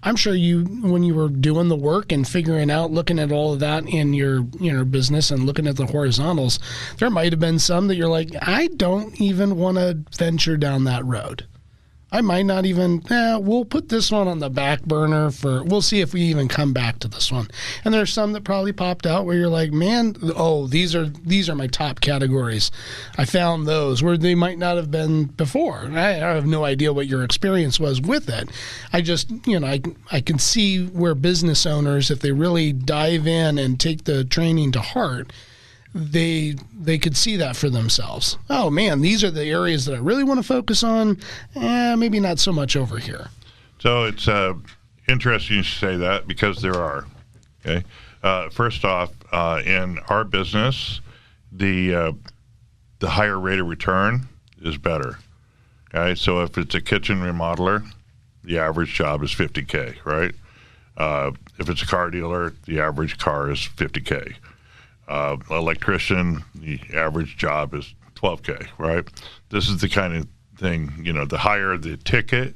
I'm sure when you were doing the work and figuring out, looking at all of that in your business and looking at the horizontals, there might have been some that you're like, I don't even want to venture down that road. I might not even, we'll put this one on the back burner we'll see if we even come back to this one. And there's some that probably popped out where you're like, man, these are my top categories. I found those where they might not have been before. I have no idea what your experience was with it. I just, I can see where business owners, if they really dive in and take the training to heart, they could see that for themselves. Oh man, these are the areas that I really want to focus on. Maybe not so much over here. So it's interesting you say that, because there are. Okay, first off, in our business, the higher rate of return is better. Okay, so if it's a kitchen remodeler, the average job is $50K, right? If it's a car dealer, the average car is $50K. Electrician, the average job is $12K, right? This is the kind of thing, the higher the ticket,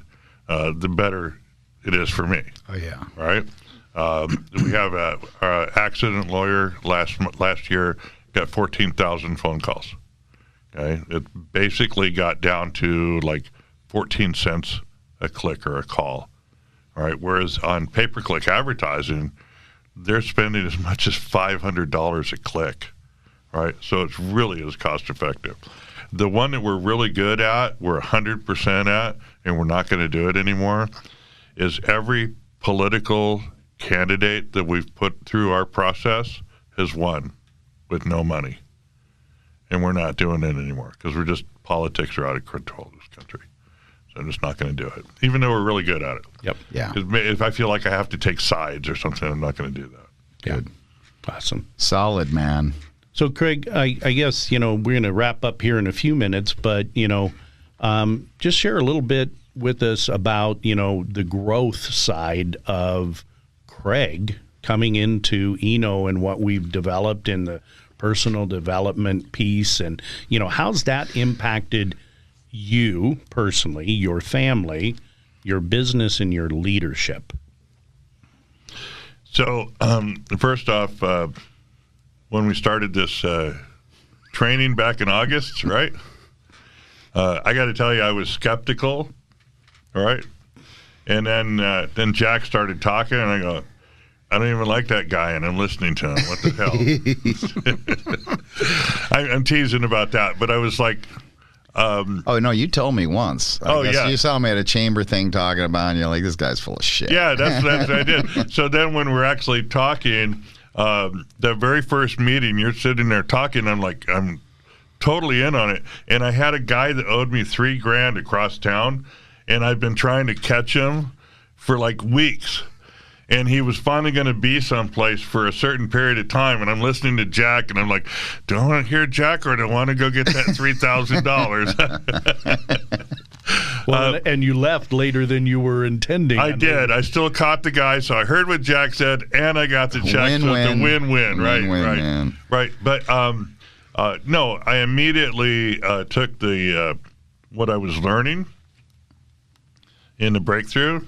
the better it is for me. Oh, yeah. Right? We have a accident lawyer last year got 14,000 phone calls. Okay? It basically got down to like 14 cents a click or a call. All right? Whereas on pay-per-click advertising, they're spending as much as $500 a click, right? So it really is cost effective. The one that we're really good at, we're 100% at, and we're not going to do it anymore, is every political candidate that we've put through our process has won with no money. And we're not doing it anymore because politics are out of control in this country. So I'm just not going to do it, even though we're really good at it. Yep. Yeah. If I feel like I have to take sides or something, I'm not going to do that. Good. Awesome. Solid, man. So, Craig, I guess, we're going to wrap up here in a few minutes, but, just share a little bit with us about, the growth side of Craig coming into ENO and what we've developed in the personal development piece. And, how's that impacted you personally, your family, your business, and your leadership? So, first off, when we started this training back in August, right? I got to tell you, I was skeptical, all right? And then Jack started talking, and I go, I don't even like that guy, and I'm listening to him. What the hell? I'm teasing about that, but I was like, Oh, no, you told me once. Yeah. You saw me at a chamber thing talking about, and you're like, this guy's full of shit. Yeah, that's what I did. So then when we're actually talking, the very first meeting, you're sitting there talking, I'm totally in on it. And I had a guy that owed me $3,000 across town, and I've been trying to catch him for like weeks. And he was finally going to be someplace for a certain period of time. And I'm listening to Jack, and I'm like, do I want to hear Jack, or do I want to go get that $3,000? Well, and you left later than you were intending. I did. I still caught the guy, so I heard what Jack said, and I got the check. So it's a win-win, right? Man. Right. But no, I immediately took the what I was learning in the breakthrough.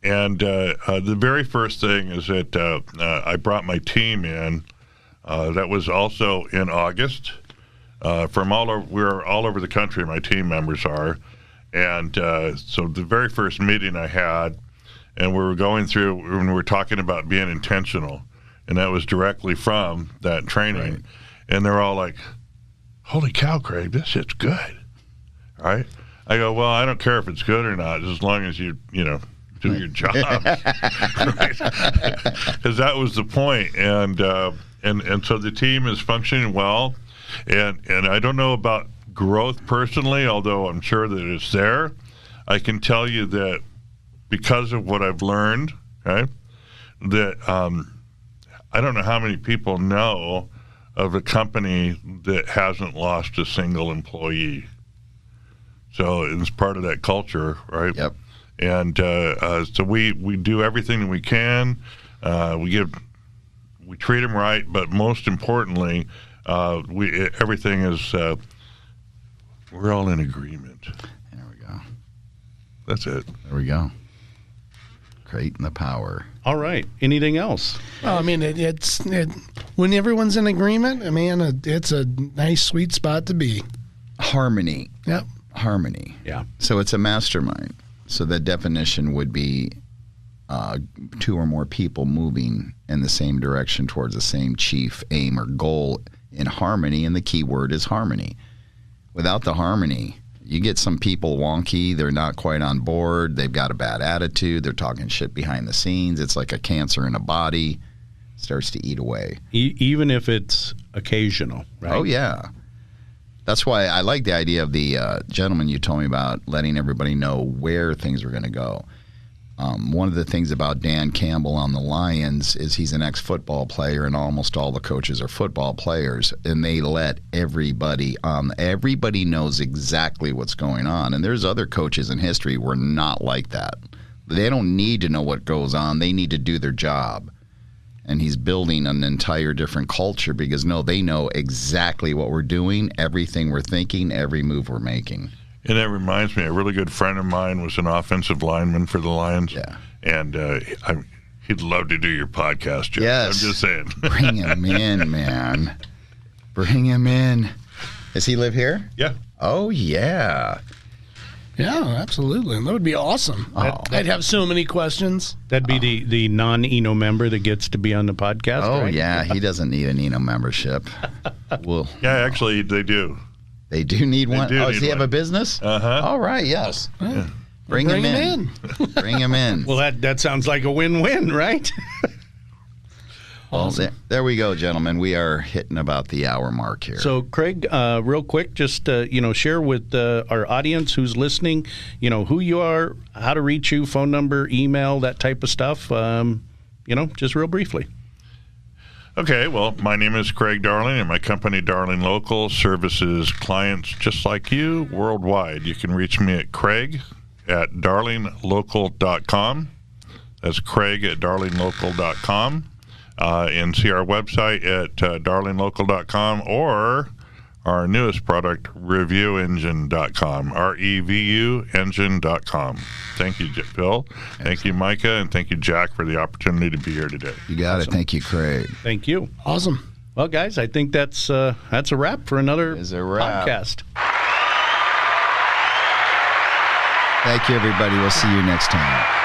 And the very first thing is that I brought my team in. That was also in August. From all over, we're all over the country. My team members are, and so the very first meeting I had, and we were going through when we were talking about being intentional, and that was directly from that training. Right. And they're all like, "Holy cow, Craig, this shit's good!" Right? I go, "Well, I don't care if it's good or not, as long as you know." Do your job, right? Because that was the point, and so the team is functioning well, and I don't know about growth personally, although I'm sure that it's there. I can tell you that because of what I've learned, okay, that I don't know how many people know of a company that hasn't lost a single employee. So it's part of that culture, right? Yep. And so we do everything that we can. We treat them right, but most importantly, everything is we're all in agreement. There we go. That's it. There we go. Creating the power. All right. Anything else? Well, I mean, it's when everyone's in agreement, I mean, it's a nice, sweet spot to be. Harmony. Yep. Harmony. Yeah. So it's a mastermind. So the definition would be two or more people moving in the same direction towards the same chief aim or goal in harmony, and the key word is harmony. Without the harmony, you get some people wonky, they're not quite on board, they've got a bad attitude, they're talking shit behind the scenes, it's like a cancer in a body, starts to eat away. Even if it's occasional, right? Oh, yeah. That's why I like the idea of the gentleman you told me about, letting everybody know where things are going to go. One of the things about Dan Campbell on the Lions is he's an ex-football player, and almost all the coaches are football players, and they let everybody everybody knows exactly what's going on. And there's other coaches in history who are not like that. They don't need to know what goes on. They need to do their job. And he's building an entire different culture because, they know exactly what we're doing, everything we're thinking, every move we're making. And that reminds me, a really good friend of mine was an offensive lineman for the Lions. Yeah. And he'd love to do your podcast, Jeff. Yes. I'm just saying. Bring him in, man. Bring him in. Does he live here? Yeah. Oh, yeah. Yeah, absolutely. That would be awesome. Oh. I'd have so many questions. That'd be the non-ENO member that gets to be on the podcast, Oh, right? yeah. He doesn't need an ENO membership. Well, Yeah, actually, they do. they do need one. do Does need he have one. a business? Uh-huh. All right, yes. Yeah. Bring him in. Bring him in. Well, that sounds like a win-win, right? Well, there we go, gentlemen. We are hitting about the hour mark here. So, Craig, real quick, just share with our audience who's listening, who you are, how to reach you, phone number, email, that type of stuff. Just real briefly. Okay, well, my name is Craig Darling, and my company, Darling Local, services clients just like you worldwide. You can reach me at craig@darlinglocal.com. That's craig@darlinglocal.com. And see our website at darlinglocal.com or our newest product, reviewengine.com, REVU engine.com. Thank you, Bill. Thank you, Micah, and thank you, Jack, for the opportunity to be here today. You got it. Thank you, Craig. Thank you. Awesome. Well, guys, I think that's a wrap for another Is a wrap. podcast. Thank you, everybody. We'll see you next time.